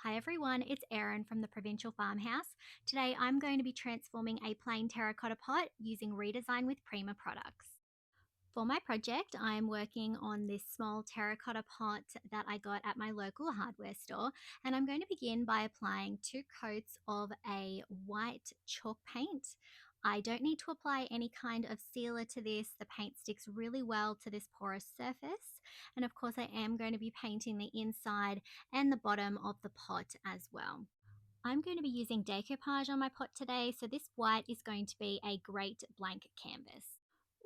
Hi everyone, it's Erin from the Provincial Farmhouse. Today I'm going to be transforming a plain terracotta pot using Redesign with Prima products. For my project, I'm working on this small terracotta pot that I got at my local hardware store, and I'm going to begin by applying 2 coats of a white chalk paint. I don't need to apply any kind of sealer to this. The paint sticks really well to this porous surface. And of course, I am going to be painting the inside and the bottom of the pot as well. I'm going to be using decoupage on my pot today, so this white is going to be a great blank canvas.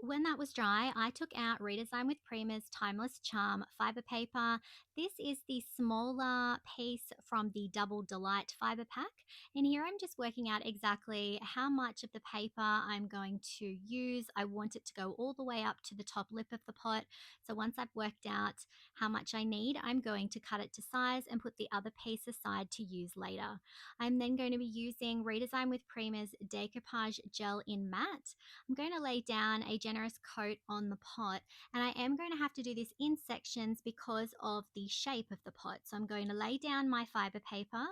When that was dry, I took out Redesign with Prima's Timeless Charm fiber paper. This is the smaller piece from the Double Delight fiber pack. And here I'm just working out exactly how much of the paper I'm going to use. I want it to go all the way up to the top lip of the pot. So once I've worked out how much I need, I'm going to cut it to size and put the other piece aside to use later. I'm then going to be using Redesign with Prima's Decoupage Gel in Matte. I'm going to lay down a generous coat on the pot, and I am going to have to do this in sections because of the shape of the pot. So I'm going to lay down my fiber paper,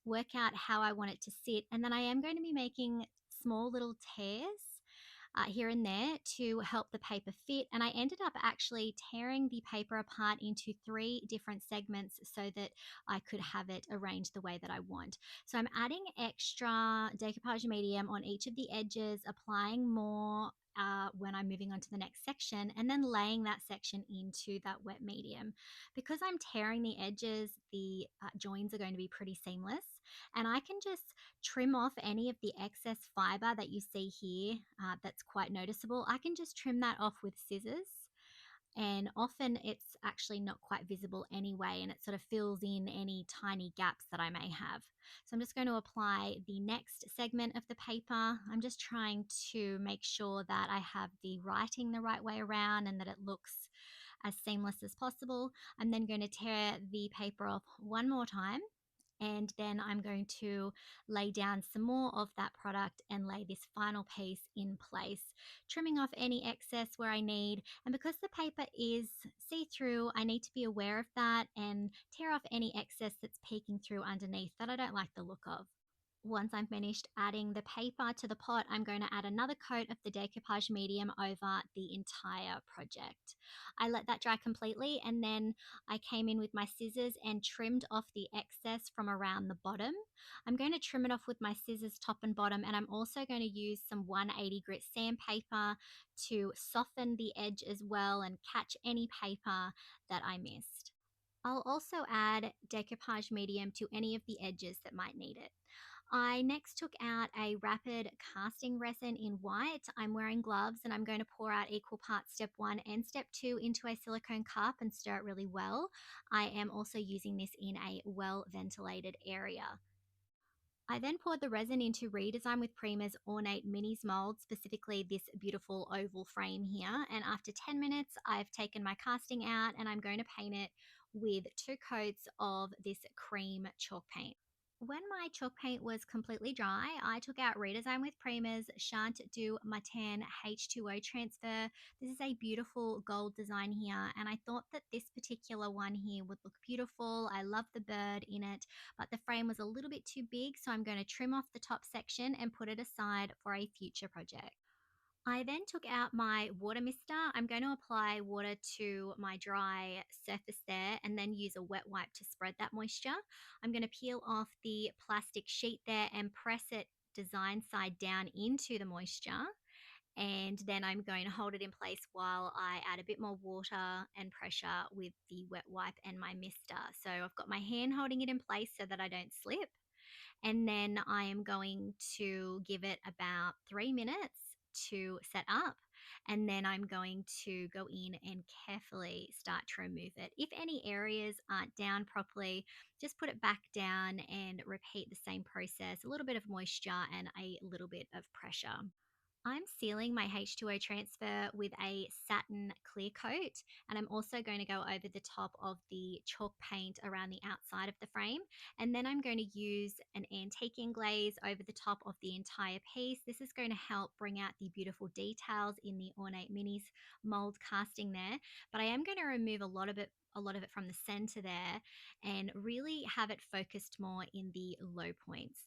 work out how I want it to sit, and then I am going to be making small little tears here and there to help the paper fit. And I ended up actually tearing the paper apart into 3 different segments so that I could have it arranged the way that I want. So I'm adding extra decoupage medium on each of the edges, applying more when I'm moving on to the next section, and then laying that section into that wet medium. Because I'm tearing the edges, the joins are going to be pretty seamless, and I can just trim off any of the excess fiber that you see here that's quite noticeable. I can just trim that off with scissors, and often it's actually not quite visible anyway, and it sort of fills in any tiny gaps that I may have. So I'm just going to apply the next segment of the paper. I'm just trying to make sure that I have the writing the right way around and that it looks as seamless as possible. I'm then going to tear the paper off one more time, and then I'm going to lay down some more of that product and lay this final piece in place, trimming off any excess where I need. And because the paper is see-through, I need to be aware of that and tear off any excess that's peeking through underneath that I don't like the look of. Once I'm finished adding the paper to the pot, I'm going to add another coat of the decoupage medium over the entire project. I let that dry completely, and then I came in with my scissors and trimmed off the excess from around the bottom. I'm going to trim it off with my scissors top and bottom, and I'm also going to use some 180 grit sandpaper to soften the edge as well and catch any paper that I missed. I'll also add decoupage medium to any of the edges that might need it. I next took out a rapid casting resin in white. I'm wearing gloves, and I'm going to pour out equal parts step 1 and step 2 into a silicone cup and stir it really well. I am also using this in a well ventilated area. I then poured the resin into Redesign with Prima's ornate minis mold, specifically this beautiful oval frame here. And after 10 minutes, I've taken my casting out, and I'm going to paint it with 2 coats of this cream chalk paint. When my chalk paint was completely dry, I took out Redesign with Prima's Shan't Do Matan H2O Transfer. This is a beautiful gold design here, and I thought that this particular one here would look beautiful. I love the bird in it, but the frame was a little bit too big, so I'm going to trim off the top section and put it aside for a future project. I then took out my water mister. I'm going to apply water to my dry surface there and then use a wet wipe to spread that moisture. I'm going to peel off the plastic sheet there and press it design side down into the moisture. And then I'm going to hold it in place while I add a bit more water and pressure with the wet wipe and my mister. So I've got my hand holding it in place so that I don't slip. And then I am going to give it about 3 minutes to set up, and then I'm going to go in and carefully start to remove it. If any areas aren't down properly, just put it back down and repeat the same process, a little bit of moisture and a little bit of pressure. I'm sealing my H2O transfer with a satin clear coat, and I'm also going to go over the top of the chalk paint around the outside of the frame. And then I'm going to use an antiquing glaze over the top of the entire piece. This is going to help bring out the beautiful details in the ornate minis mold casting there. But I am going to remove a lot of it from the center there and really have it focused more in the low points.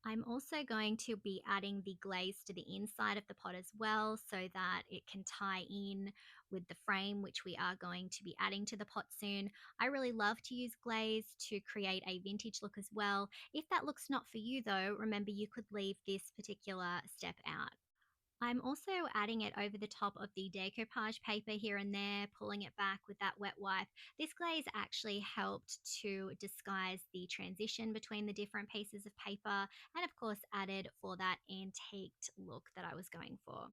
I'm also going to be adding the glaze to the inside of the pot as well so that it can tie in with the frame, which we are going to be adding to the pot soon. I really love to use glaze to create a vintage look as well. If that looks not for you though, remember you could leave this particular step out. I'm also adding it over the top of the decoupage paper here and there, pulling it back with that wet wipe. This glaze actually helped to disguise the transition between the different pieces of paper and of course added for that antiqued look that I was going for.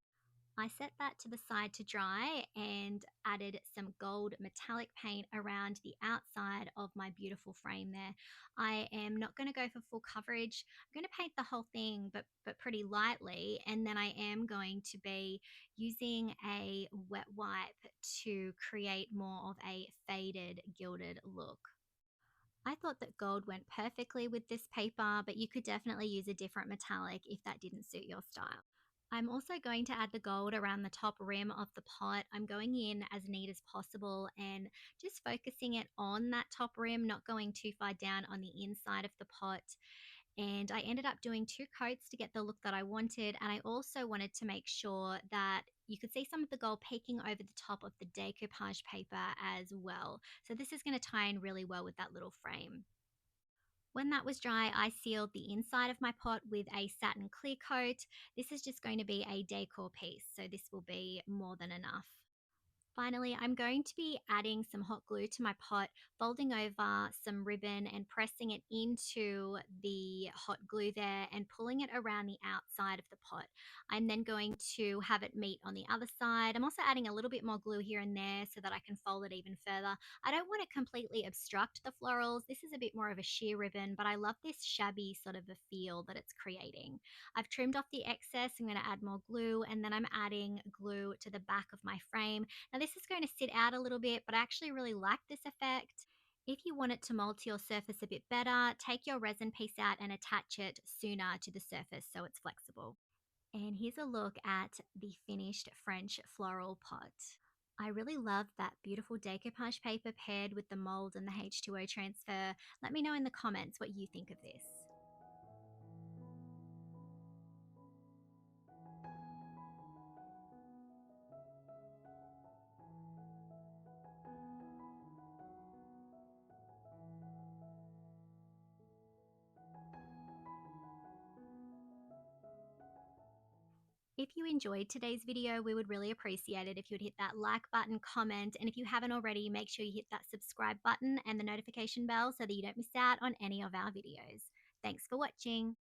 I set that to the side to dry and added some gold metallic paint around the outside of my beautiful frame there. I am not going to go for full coverage. I'm going to paint the whole thing, but pretty lightly. And then I am going to be using a wet wipe to create more of a faded gilded look. I thought that gold went perfectly with this paper, but you could definitely use a different metallic if that didn't suit your style. I'm also going to add the gold around the top rim of the pot. I'm going in as neat as possible and just focusing it on that top rim, not going too far down on the inside of the pot. And I ended up doing two coats to get the look that I wanted. And I also wanted to make sure that you could see some of the gold peeking over the top of the decoupage paper as well. So this is going to tie in really well with that little frame. When that was dry, I sealed the inside of my pot with a satin clear coat. This is just going to be a decor piece, so this will be more than enough. Finally, I'm going to be adding some hot glue to my pot, folding over some ribbon and pressing it into the hot glue there and pulling it around the outside of the pot. I'm then going to have it meet on the other side. I'm also adding a little bit more glue here and there so that I can fold it even further. I don't want to completely obstruct the florals. This is a bit more of a sheer ribbon, but I love this shabby sort of a feel that it's creating. I've trimmed off the excess. I'm going to add more glue, and then I'm adding glue to the back of my frame. Now this is going to sit out a little bit, but I actually really like this effect. If you want it to mold to your surface a bit better, take your resin piece out and attach it sooner to the surface so it's flexible. And here's a look at the finished French floral pot. I really love that beautiful decoupage paper paired with the mold and the H2O transfer. Let me know in the comments what you think of this. If you enjoyed today's video, we would really appreciate it if you would hit that like button, comment, and if you haven't already, make sure you hit that subscribe button and the notification bell so that you don't miss out on any of our videos. Thanks for watching.